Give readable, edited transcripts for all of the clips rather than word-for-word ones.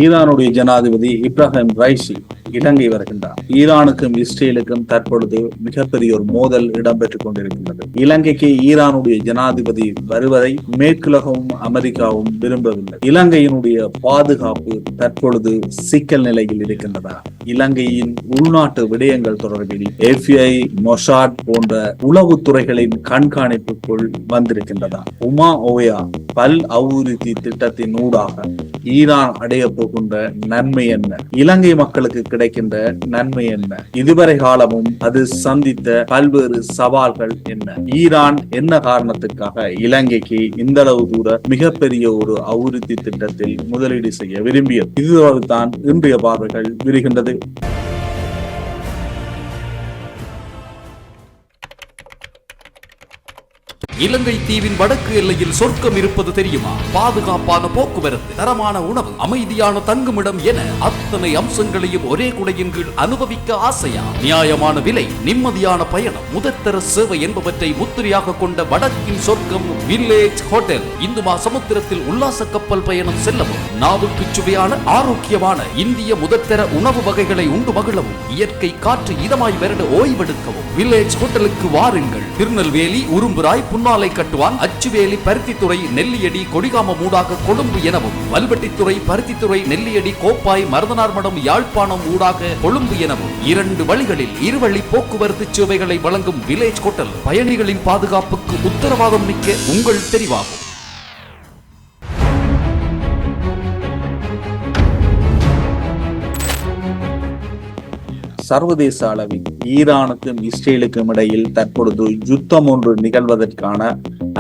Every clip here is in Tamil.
ஈரானுடைய ஜனாதிபதி இப்ராஹிம் ரைசி இலங்கை வருகின்றார். ஈரானுக்கும் இஸ்ரேலுக்கும் தற்பொழுது மிகப்பெரிய ஒரு மோதல் இடம்பெற்றுக் கொண்டிருக்கின்றது. இலங்கைக்கு ஈரானுடைய ஜனாதிபதி வருவதை மேற்குலகமும் அமெரிக்காவும் விரும்பவில்லை. இலங்கையினுடைய பாதுகாப்பு தற்பொழுது சிக்கல் நிலையில் இருக்கின்றதா? இலங்கையின் உள்நாட்டு விடயங்கள் தொடர்பில் FBI, மொசாட் போன்ற உளவுத்துறைகளின் கண்காணிப்புக்குள் வந்திருக்கின்றதா? உமா ஓயா பல் அபிவிருத்தி திட்டத்தின் ஊடாக ஈரான் அடைய போகின்ற நன்மை என்ன? இலங்கை மக்களுக்கு கிடைக்கின்ற நன்மை என்ன? இதுவரை காலமும் அது சந்தித்த பல்வேறு சவால்கள் என்ன? ஈரான் என்ன காரணத்துக்காக இலங்கைக்கு இந்த அளவு தூர மிகப்பெரிய ஒரு அபிவிருத்தி திட்டத்தில் முதலீடு செய்ய விரும்பியது? இதுவரை தான் இன்றைய பார்வைகள் விரிகின்றது. இலங்கை தீவின் வடக்கு எல்லையில் சொர்க்கம் இருப்பது தெரியுமா? பாதுகாப்பான போக்குவரத்து, தரமான உணவு, அமைதியான தங்குமிடம் என அத்தனை அம்சங்களையும் ஒரே குடையின் கீழ் அனுபவிக்க ஆசையா? நியாயமான விலை, நிம்மதியான பயணம், முதற்தர சேவை என்பவற்றை முத்திரையாக கொண்ட வடக்கின் சொர்க்கம் வில்லேஜ் ஹோட்டல். இந்துமா சமுத்திரத்தில் உல்லாச கப்பல் பயணம் செல்லவும், நாவுக்கு சுவையான ஆரோக்கியமான இந்திய முதற்தர உணவு வகைகளை உண்டு மகிழவும், இயற்கை காற்று இதமாய் வருட ஓய்வெடுக்கவும் வில்லேஜ் ஹோட்டலுக்கு வாருங்கள். திருநெல்வேலி, உரும்புராய், புன்னாலை கட்டுவான், அச்சுவேலி, பருத்தித்துறை, நெல்லியடி, கொடிகாம ஊடாக கொழும்பு எனவும், வல்வெட்டித்துறை, பருத்தித்துறை, நெல்லியடி, கோப்பாய், மருதனார்மடம், யாழ்ப்பாணம் ஊடாக கொழும்பு எனவும் 2 வழிகளில் இருவழி போக்குவரத்து சேவைகளை வழங்கும் வில்லேஜ் ஹோட்டல் பயணிகளின் பாதுகாப்புக்கு உத்தரவாதம் மிக்க உங்கள் தெரிவாகும். சர்வதேச அளவில் ஈரானுக்கும் இஸ்ரேலுக்கும் இடையில் தற்பொழுது யுத்தம் ஒன்று நிகழ்வதற்கான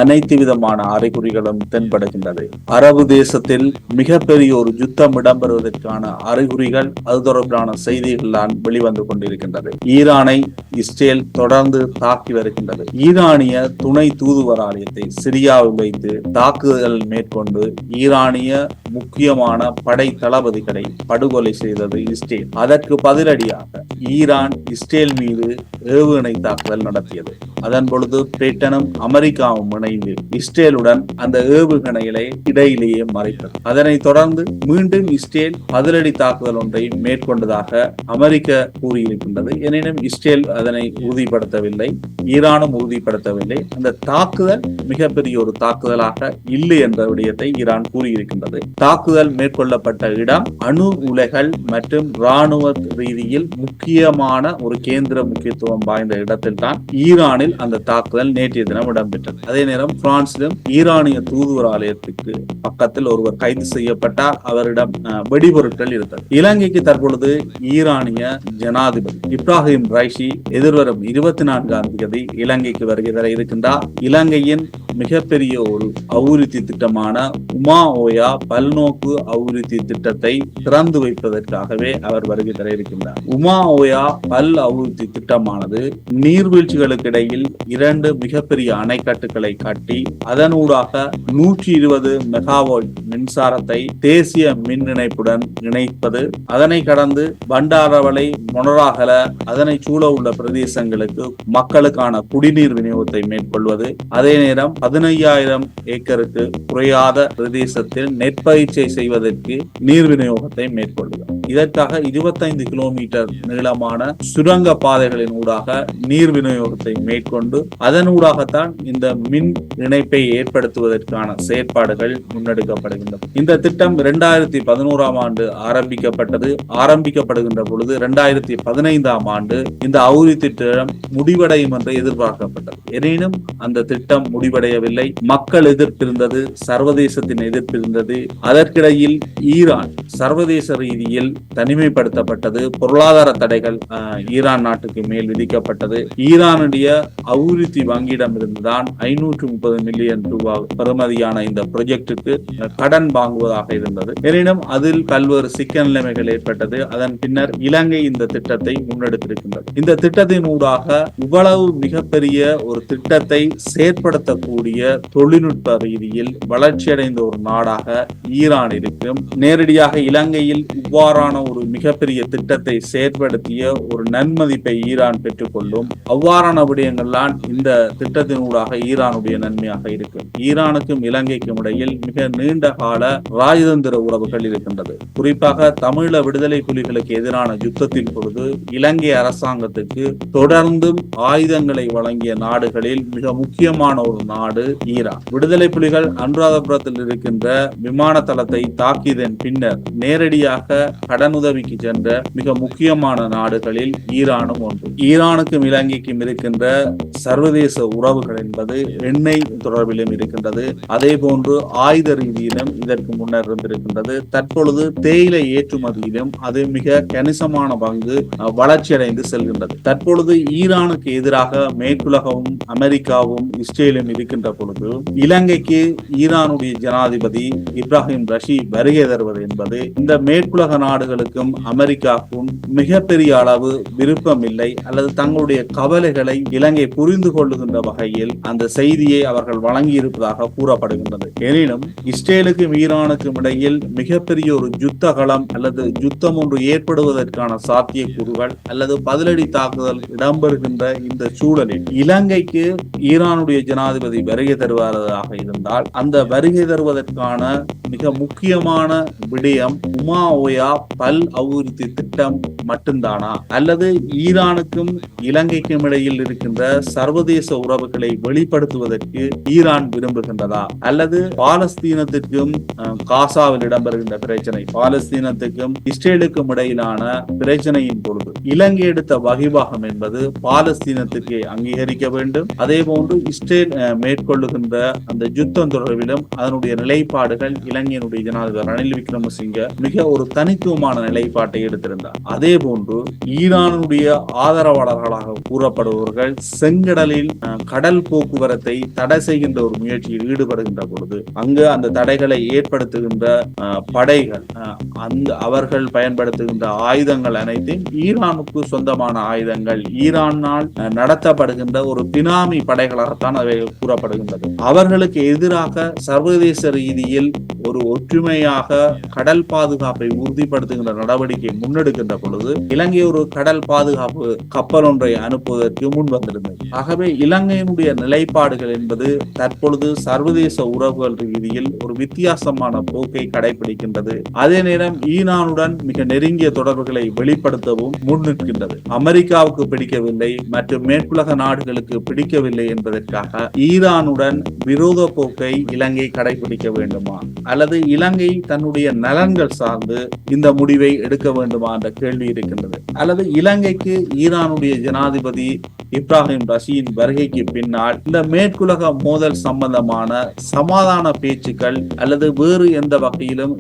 அனைத்து விதமான அறிகுறிகளும் தென்படுகின்றது. அரபு தேசத்தில் மிகப்பெரிய ஒரு யுத்தம் இடம்பெறுவதற்கான அறிகுறிகள், அது தொடர்பான செய்திகள் தான் வெளிவந்து கொண்டிருக்கின்றது. ஈரானை இஸ்ரேல் தொடர்ந்து தாக்கி வருகின்றது. ஈரானிய துணை தூதுவராலயத்தை சிரியாவில் வைத்து தாக்குதல் மேற்கொண்டு ஈரானிய முக்கியமான படை தளபதிகளை படுகொலை செய்தது இஸ்ரேல். அதற்கு பதிலடியாக ஈரான் இஸ்ரேல் மீது ஏவுகணை தாக்குதல் நடத்தியது. அதன் பொழுது பிரிட்டனும் அமெரிக்காவும் இணைந்து இஸ்ரேலுடன் அந்த ஏவுகணைகளை இடையிலேயே மறைத்தது. அதனைத் தொடர்ந்து மீண்டும் இஸ்ரேல் பதிலடி தாக்குதல் ஒன்றை மேற்கொண்டதாக அமெரிக்கா கூறியிருக்கின்றது. எனினும் இஸ்ரேல் அதனை உறுதிப்படுத்தவில்லை, ஈரானும் உறுதிப்படுத்தவில்லை. அந்த தாக்குதல் மிகப்பெரிய ஒரு தாக்குதலாக இல்லை என்ற விடயத்தை ஈரான் கூறியிருக்கின்றது. தாக்குதல் மேற்கொள்ளப்பட்ட இடம் அணு உலைகள் மற்றும் இராணுவ ரீதியில் முக்கியமான ஒரு கேந்திர முக்கியத்துவம் வாய்ந்த இடத்தில் தான் ஈரானில் அந்த தாக்குதல் நேற்றைய தினம் இடம்பெற்றது. அதே நேரம் பிரான்சிலும் ஈரானிய தூதுவராலயத்துக்கு பக்கத்தில் ஒருவர் கைது செய்யப்பட்டார். அவரிடம் வெடிபொருட்கள் இருந்தது. இலங்கைக்கு தற்பொழுது ஈரானிய ஜனாதிபதி இப்ராஹிம் ரைசி எதிர்வரும் 24ஆம் தேதி இலங்கைக்கு வருகை தர இருக்கின்றார். இலங்கையின் மிகப்பெரிய ஒரு அபிவிருத்தி திட்டமான உமா ஓயா பல்நோக்கு அபிவிருத்தி திட்டத்தை திறந்து வைப்பதற்காகவே அவர் வருகை தர இருக்கின்றார். உமா ஓயா பல் அபிவிருத்தி திட்டமானது நீர்வீழ்ச்சிகளுக்கு இடையில் 2 மிகப்பெரிய அணைக்கட்டுகளை கட்டி அதனூடாக 120 மெகாவாட் மின்சாரத்தை தேசிய மின் இணைப்புடன் இணைப்பது, அதனை கடந்து பண்டாரவளை, மொனராகல, அதனை சூழ உள்ள பிரதேசங்களுக்கு மக்களுக்கான குடிநீர் விநியோகத்தை மேற்கொள்வது, அதே நேரம் 15,000 ஏக்கருக்கு குறையாத பிரதேசத்தில் நெற்பயிற்சியை செய்வதற்கு நீர் விநியோகத்தை மேற்கொள்வது. இதற்காக 25 கிலோமீட்டர் நீளமான சுரங்க பாதைகளின் ஊடாக நீர் விநியோகத்தை மேற்கொண்டு அதனூடாகத்தான் இந்த மின் இணைப்பை ஏற்படுத்துவதற்கான செயற்பாடுகள் முன்னெடுக்கப்படுகின்றன. இந்த திட்டம் 2011ஆம் ஆண்டு ஆரம்பிக்கப்படுகின்ற பொழுது 2015ஆம் ஆண்டு இந்த அபிவிருத்தி திட்டம் முடிவடையும் என்று எதிர்பார்க்கப்பட்டது. எனினும் அந்த திட்டம் முடிவடையவில்லை. மக்கள் எதிர்ப்பிருந்தது, சர்வதேசத்தின் எதிர்ப்பிருந்தது. அதற்கிடையில் ஈரான் சர்வதேச ரீதியில் தனிமைப்படுத்தப்பட்டது. பொருளாதார தடைகள் ஈரான் நாட்டுக்கு மேல் விதிக்கப்பட்டது. ஈரானுடைய அபிவிருத்தி வங்கியிடம் இருந்துதான் 530 மில்லியன் ரூபாய் பெறுமதியான இந்த ப்ராஜெக்டுக்கு கடன் வாங்குவதாக இருந்தது. எனினும் அதில் பல்வேறு சிக்கல் நிலைமைகள் ஏற்பட்டது. அதன் பின்னர் இலங்கை இந்த திட்டத்தை முன்னெடுத்திருக்கின்றது. இந்த திட்டத்தின் ஊடாக இவ்வளவு மிகப்பெரிய ஒரு திட்டத்தை செயற்படுத்தக்கூடிய தொழில்நுட்ப ரீதியில் வளர்ச்சியடைந்த ஒரு நாடாக ஈரான் இருக்கும். நேரடியாக இலங்கையில் இவ்வாறான இவ்வாறான ஒரு மிகப்பெரிய திட்டத்தை செயற்படுத்திய ஒரு நன்மதிப்பை ஈரான் பெற்றுக்கொள்ளும். அவ்வாறான விடயங்கள்லாம் இந்த திட்டத்தினூடாக ஈரானுடைய நன்மையாக இருக்கும். ஈரானுக்கும் இலங்கைக்கும் இடையில் மிக நீண்ட கால ராஜதந்திர உறவுகள் இருக்கின்றது. குறிப்பாக தமிழீழ விடுதலை புலிகளுக்கு எதிரான யுத்தத்தின் பொழுது இலங்கை அரசாங்கத்துக்கு தொடர்ந்தும் ஆயுதங்களை வழங்கிய நாடுகளில் மிக முக்கியமான ஒரு நாடு ஈரான். விடுதலை புலிகள் அனுராதபுரத்தில் இருக்கின்ற விமான தளத்தை தாக்கியதன் பின்னர் நேரடியாக கடனுதவிக்கு சென்ற மிக முக்கியமான நாடுகளில் ஈரானும் ஒன்று. ஈரானுக்கும் இலங்கைக்கும் இருக்கின்ற சர்வதேச உறவுகள் என்பது எண்ணெய் தொடர்பிலும் இருக்கின்றது. அதே போன்று ஆயுத ரீதியிலும் இதற்கு முன்னர் இருந்திருக்கின்றது. தற்பொழுது தேயிலை ஏற்றுமதியிலும் அது மிக கணிசமான பங்கு வளர்ச்சியடைந்து செல்கின்றது. தற்பொழுது ஈரானுக்கு எதிராக மேற்குலகவும் அமெரிக்காவும் இஸ்ரேலும் இருக்கின்ற பொழுது இலங்கைக்கு ஈரானுடைய ஜனாதிபதி இப்ராஹிம் ரஷி வருகை தருவது என்பது இந்த மேற்குலக நாடுகளுக்கும் அமெரிக்காவுக்கும் மிகப்பெரிய அளவு விருப்பம் இல்லை, அல்லது தங்களுடைய கவலைகளை இலங்கை புரிந்து கொள்ளுகின்ற வகையில் அந்த செய்தியை அவர்கள் வழங்கி இருப்பதாக கூறப்படுகின்றது. எனினும் இஸ்ரேலுக்கும் ஈரானுக்கும் இடையில் மிகப்பெரிய ஒரு யுத்த களம் அல்லது யுத்தம் ஒன்று ஏற்படுவதற்கான சாத்தியக்கூறுகள் அல்லது பதிலடி தாக்குதல் இடம்பெறுகின்ற இந்த சூழலில் இலங்கைக்கு ஈரானுடைய ஜனாதிபதி வருகை தருவதாக இருந்தால் அந்த வருகை தருவதற்கான மிக முக்கியமான விடயம் உமா ஓயா பல் அபிவிருத்தி திட்டம் மட்டும்தானா, அல்லது ஈரானுக்கும் இலங்கைக்கும் இடையில் இருக்கின்ற சர்வதேச உறவுகளை வெளிப்படுத்துவதற்கு ஈரான் விரும்புகின்றதா, அல்லது பாலஸ்தீனத்திற்கும் காசாவில் இடம்பெறுகின்ற பிரச்சனை, பாலஸ்தீனத்துக்கும் இஸ்ரேலுக்கும் இடையிலான பிரச்சனையின் பொழுது இலங்கை எடுத்த வகிபாகம் என்பது பாலஸ்தீனத்திற்கு அங்கீகரிக்க வேண்டும். அதே போன்று இஸ்ரேல் மேற்கொள்ளுகின்ற அந்த யுத்தம் தொடர்பிலும் அதனுடைய நிலைப்பாடுகள் இலங்கையினுடைய ஜனாதிபதி ரணில் விக்ரமசிங்க மிக ஒரு தனித்துவமான நிலைப்பாட்டை எடுத்திருந்தார். அதே போன்று ஈரானுடைய ஆதரவாளர்களாக கூறப்படுபவர்கள் செங்கடலில் கடல் போக்குவரத்தை தடை செய்கின்ற ஒரு முயற்சியில் ஈடுபடுகின்ற பொழுது அங்கு அந்த தடைகளை ஏற்படுத்துகின்ற படைகள் அவர்கள் பயன்படுத்துகின்ற ஆயுதங்கள் அனைத்தும் ஈரானுக்கு சொந்தமான ஆயுதங்கள், ஈரானால் நடத்தப்படுகின்ற ஒரு பினாமி படைகளாகத்தான் அவை கூறப்படுகின்றது. அவர்களுக்கு எதிராக சர்வதேச ரீதியில் ஒரு ஒற்றுமையாக கடல் பாதுகாப்பை உறுதிப்படுத்துகின்ற நடவடிக்கை முன்னெடுக்கின்ற பொழுது இலங்கை ஒரு கடல் பாதுகாப்பு கப்பல் ஒன்றை அனுப்புவதற்கு முன் வந்திருந்தது. ஆகவே இலங்கையினுடைய நிலைப்பாடுகள் என்பது தற்பொழுது சர்வதேச உறவுகள் ரீதியில் ஒரு வித்தியாசமான போக்கை கடைபிடிக்கின்றது. அதே நேரம் ஈரானுடன் மிக நெருங்கிய தொடர்புகளை வெளிப்படுத்தவும் முன்னிற்கின்றது. அமெரிக்காவுக்கு பிடிக்கவில்லை மற்றும் மேற்குலக நாடுகளுக்கு பிடிக்கவில்லை என்பதற்காக ஈரானுடன் விரோத போக்கை இலங்கை கடைபிடிக்க வேண்டுமா, அல்லது இலங்கை தன்னுடைய நலன்கள் சார்ந்து இந்த முடிவை எடுக்க வேண்டுமா என்ற கேள்வி இருக்கின்றது. அல்லது இலங்கைக்கு ஈரானுடைய ஜனாதிபதி இப்ராஹிம் ரஷியின் வருகைக்கு பின்னால் இந்த மேற்குலக மோதல் சம்பந்தமான சமாதான பேச்சுக்கள் அல்லது வேறு எந்த வகையிலும்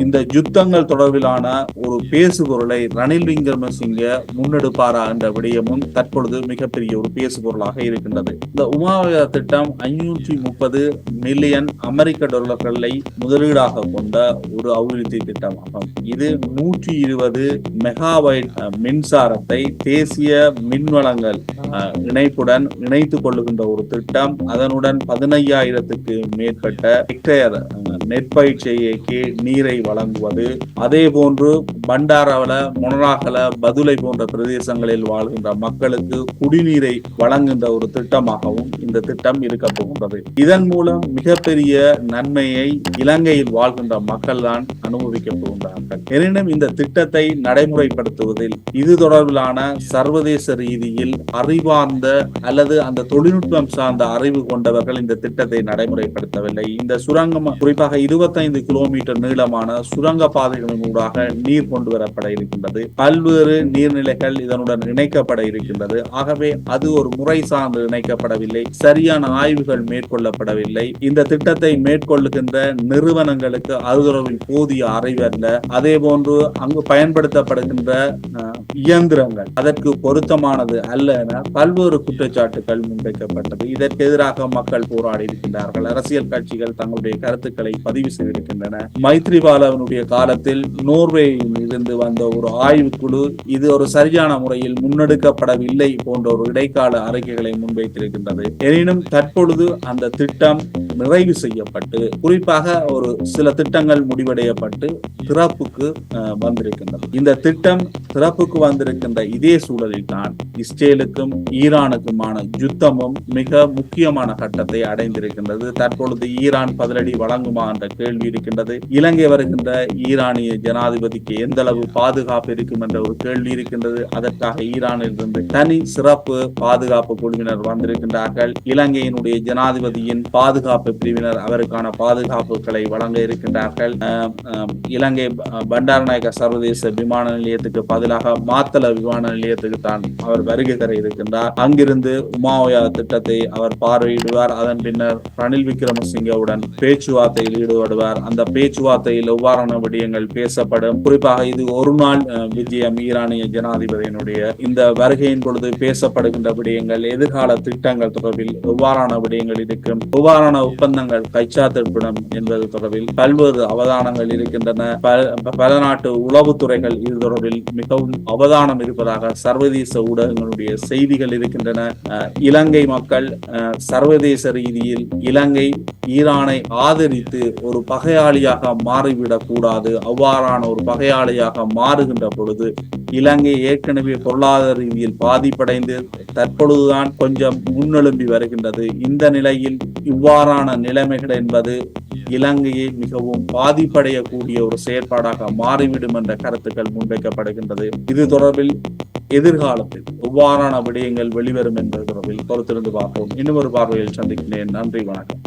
இந்த யுத்தங்கள் தொடர்பிலான ஒரு பேசுபொருளை ரணில் விக்ரமசிங்க முன்னெடுப்பாரா என்ற விடயமும் தற்பொழுது மிகப்பெரிய ஒரு பேசுபொருளாக இருக்கின்றது. இந்த உமாவயா திட்டம் 530 மில்லியன் அமெரிக்க டாலர்களை முதலீடாக கொண்ட ஒரு அபிவிருத்தி திட்டமாகும். இது 120 மெகாவைட் மின்சாரத்தை தேசிய மின்வளங்கள் இணைப்புடன் இணைத்துக் கொள்ளுகின்ற ஒரு திட்டம். அதனுடன் 15,000க்கு மேற்பட்ட ஹெக்டேர் நெற்பயிற்சிக்கு நீரை வழங்குவது, அதே போன்று பண்டாரவல, மொனராகல, பதுளை போன்ற பிரதேசங்களில் வாழ்கின்ற மக்களுக்கு குடிநீரை வழங்குகின்ற ஒரு திட்டமாகவும் இந்த திட்டம் இருக்க போகின்றது. இதன் மூலம் மிகப்பெரிய நன்மையை இலங்கையில் வாழ்கின்ற மக்கள் தான் அனுபவிக்க போகின்றார்கள். எனினும் இந்த திட்டத்தை நடைமுறைப்படுத்துவதில் இது தொடர்பிலான சர்வதேச ரீதியில் அறிவார்ந்த அல்லது அந்த தொழில்நுட்பம் சார்ந்த அறிவு கொண்டவர்கள் இந்த திட்டத்தை நடைமுறைப்படுத்தவில்லை. இந்த சுரங்கம் குறிப்பாக 25 கிலோமீட்டர் நீளமான சுரங்க பாதைகளின் ஊடாக நீர் கொண்டு வரப்பட இருக்கின்றது. பல்வேறு நீர்நிலைகள் இதனுடன் இணைக்கப்பட இருக்கின்றது. ஆகவே அது ஒரு முறை சார்ந்து இணைக்கப்படவில்லை, சரியான ஆய்வுகள் மேற்கொள்ளப்படவில்லை. இந்த திட்டத்தை மேற்கொள்ளுகின்ற நிறுவனங்களுக்கு அது தொடர்பில் போதிய அறிவல்ல. அதே போன்று அங்கு பயன்படுத்தப்படுகின்ற இயந்திரங்கள் அதற்கு பொருத்தமானது அல்ல என பல்வேறு குற்றச்சாட்டுகள் முன்வைக்கப்பட்டது. இதற்கு எதிராக மக்கள் போராடி இருக்கின்றார்கள். அரசியல் கட்சிகள் தங்களுடைய கருத்துக்களை பதிவு செய்திருக்கின்றன. மைத்ரிபாலவனுடைய காலத்தில் நோர்வேயில் இருந்து வந்த ஒரு ஆய்வுக்குழு இது ஒரு சரியான முறையில் முன்னெடுக்கப்படவில்லை போன்ற ஒரு இடைக்கால அறிக்கைகளை முன்வைத்திருக்கின்றது. எனினும் தற்பொழுது அந்த திட்டம் நிறைவு செய்யப்பட்டு குறிப்பாக ஒரு சில திட்டங்கள் முடிவடையப்பட்டு திறப்புக்கு வந்திருக்கின்றது. இந்த திட்டம் திறப்புக்கு வந்திருக்கின்ற இதே சூழலில் தான் இஸ்ரேலுக்கும் ஈரானுக்குமான யுத்தமும் மிக முக்கியமான கட்டத்தை அடைந்திருக்கின்றது. தற்பொழுது ஈரான் பதிலடி வழங்குமா என்ற கேள்வி இருக்கின்றது. இலங்கை வருகின்ற ஈரானிய ஜனாதிபதிக்கு எந்த அளவு பாதுகாப்பு இருக்கும் என்ற ஒரு கேள்வி இருக்கின்றது. அதற்காக ஈரானில் இருந்து தனி சிறப்பு பாதுகாப்பு குழுவினர் வந்திருக்கின்றார்கள். இலங்கையினுடைய ஜனாதிபதியின் பாதுகாப்பு பிரிவினர் அவருக்கான பாதுகாப்புகளை வழங்க இருக்கின்றார்கள். இலங்கை பண்டாரநாயக்க சர்வதேச விமான நிலையத்துக்கு பதிலாக மாத்தள விமான நிலையத்துக்கு தான் அவர் வருகை தர இருக்கின்றார். அங்கிருந்து உமாஓயா திட்டத்தை அவர் பார்வையிடுவார். அதன் பின்னர் ரணில் விக்ரமசிங்கவுடன் பேச்சுவார்த்தையில் ஈடுபடுவார். அந்த பேச்சுவார்த்தையில் எவ்வாறான விடயங்கள் பேசப்படும். குறிப்பாக இது ஒரு நாள் விஜயம் ஈரானிய ஜனாதிபதியினுடைய இந்த வருகையின் பொழுது பேசப்படுகின்ற விடயங்கள், எதிர்கால திட்டங்கள் தொடர்பில் எவ்வாறான விடயங்கள் இருக்கும், எவ்வாறான ஒப்பந்தங்கள் கைச்சாத்திடப்படும் என்பது தொடர்பில் பல்வேறு அவதானங்கள் இருக்கின்றன. பல நாட்டு உளவுத்துறைகள் இது தொடர்பில் மிகவும் அவதானம் இருப்பதாக சர்வதேச ஊடகங்களுடைய செய்திகள் இருக்கின்றன. இலங்கை மக்கள் சர்வதேச ரீதியில் இலங்கை ஈரானை ஆதரித்து ஒரு பகையாளியாக மாறிவிடக் கூடாது. அவ்வாறான ஒரு பகையாளியாக மாறுகின்ற பொழுது இலங்கை ஏற்கனவே பொருளாதார ரீதியில் பாதிப்படைந்து தற்பொழுதுதான் கொஞ்சம் முன்னெழும்பி வருகின்றது. இந்த நிலையில் இவ்வாறான நிலைமைகள் என்பது இலங்கையை மிகவும் பாதிப்படையக்கூடிய ஒரு செயற்பாடாக மாறிவிடும் என்ற கருத்துக்கள் முன்வைக்கப்படுகின்றது. இது தொடர்பில் எதிர்காலத்தில் எவ்வாறான விடயங்கள் வெளிவரும் என்பது தொடர்பில் பொறுத்திருந்து பார்ப்போம். இன்னும் ஒரு பார்வையில் சந்திக்கிறேன். நன்றி, வணக்கம்.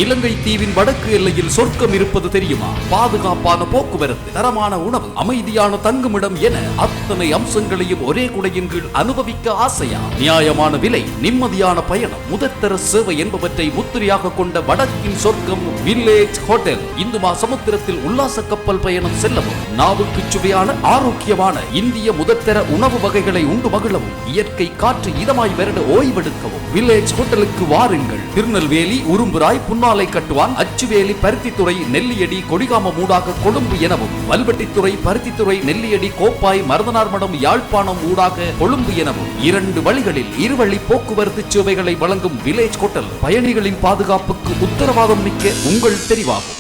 இலங்கை தீவின் வடக்கு எல்லையில் சொர்க்கம் இருப்பது தெரியுமா? பாதுகாப்பான போக்குவரத்து, தரமான உணவு, அமைதியான தங்குமிடம் என அத்தனை அம்சங்களையும் ஒரே குடையின் கீழ் அனுபவிக்க ஆசையா? நியாயமான விலை, நிம்மதியான பயணம், முதற்தர சேவை என்பவற்றை முத்திரையாக கொண்ட வடக்கின் சொர்க்கம் வில்லேஜ் ஹோட்டல். இந்து சமுத்திரத்தில் உல்லாச கப்பல் பயணம் செல்லவும், நாவுக்கு சுவையான ஆரோக்கியமான இந்திய முதற்தர உணவு வகைகளை உண்டு மகிழவும், இயற்கை காற்று இதமாய் வருட ஓய்வெடுக்கவும் வில்லேஜ் ஹோட்டலுக்கு வாருங்கள். திருநெல்வேலி, உரும்புராய், புன்னாலை கட்டுவான், அச்சுவேலி, பருத்தித்துறை, நெல்லியடி, கொடிகாம ஊடாக கொழும்பு எனவும், வல்வெட்டித்துறை, பருத்தித்துறை, நெல்லியடி, கோப்பாய், மருதனார்மடம், யாழ்ப்பாணம் ஊடாக கொழும்பு எனவும் 2 வழிகளில் இருவழி போக்குவரத்து சேவைகளை வழங்கும் வில்லேஜ் ஹோட்டல் பயணிகளின் பாதுகாப்புக்கு உத்தரவாதம் மிக்க உங்கள் தெரிவாகும்.